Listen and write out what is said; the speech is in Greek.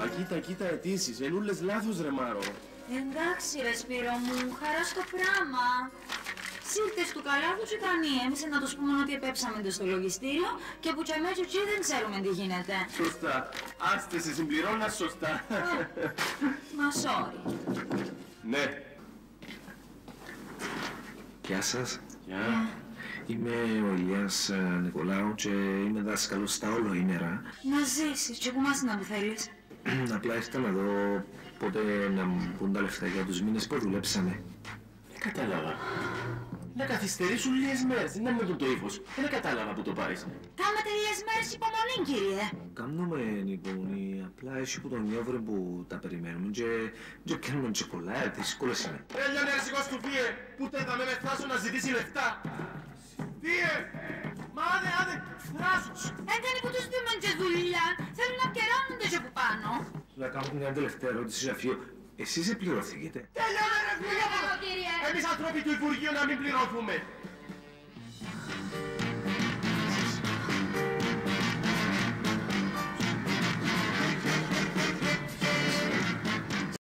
Μα κοίτα αιτήσεις, ενούλες λάθος ρε Μάρο. Εντάξει ρε Σπύρο μου, χαρά στο πράμα. Σύρτες του καλά του Ιτανοί, εμείς να τους πούμε ότι επέψαμε το στο λογιστήριο και που και αμέσως δεν ξέρουμε τι γίνεται. Σωστά. Άστε σε συμπληρώνα σωστά. Μα sorry. Ναι. Γεια σας. Γεια. Είμαι ο Ηλιάς Νικολάου και είμαι δάσκαλος στα ολοήμερα. Να ζήσεις και που μας να που θέλεις. Απλά ήρθα να δω πότε να μου πούν τα λεφτά για τους μήνες που δουλέψαμε. Δεν κατάλαβα. Να καθυστερήσουν λίγες μέρες, δεν είναι με το ύφος. Δεν κατάλαβα που το πάρεις. Κάμετε λίγες μέρες υπομονή κύριε. Κάνουμε υπομονή, απλά έτσι που τον νιώβρε που τα περιμένουμε και κάνουμε τσοκολάτα, δύσκολες είναι. Έλια να σηκώς του φύε, που θα με θράσω να ζητήσει λεφτά. Φύε! Μα άντε, θράσος! Έντανε που τους δούμε και δουλειά, θέλουν να κερώνονται και που πάνω. Να κάνω μια τελευταία ερώτηση, Ζαφείο. Εσείς επληρωθήκετε? Τελειώνε ρε φίλε! Εμείς ανθρώποι του Υπουργείου να μην πληρωθούμε.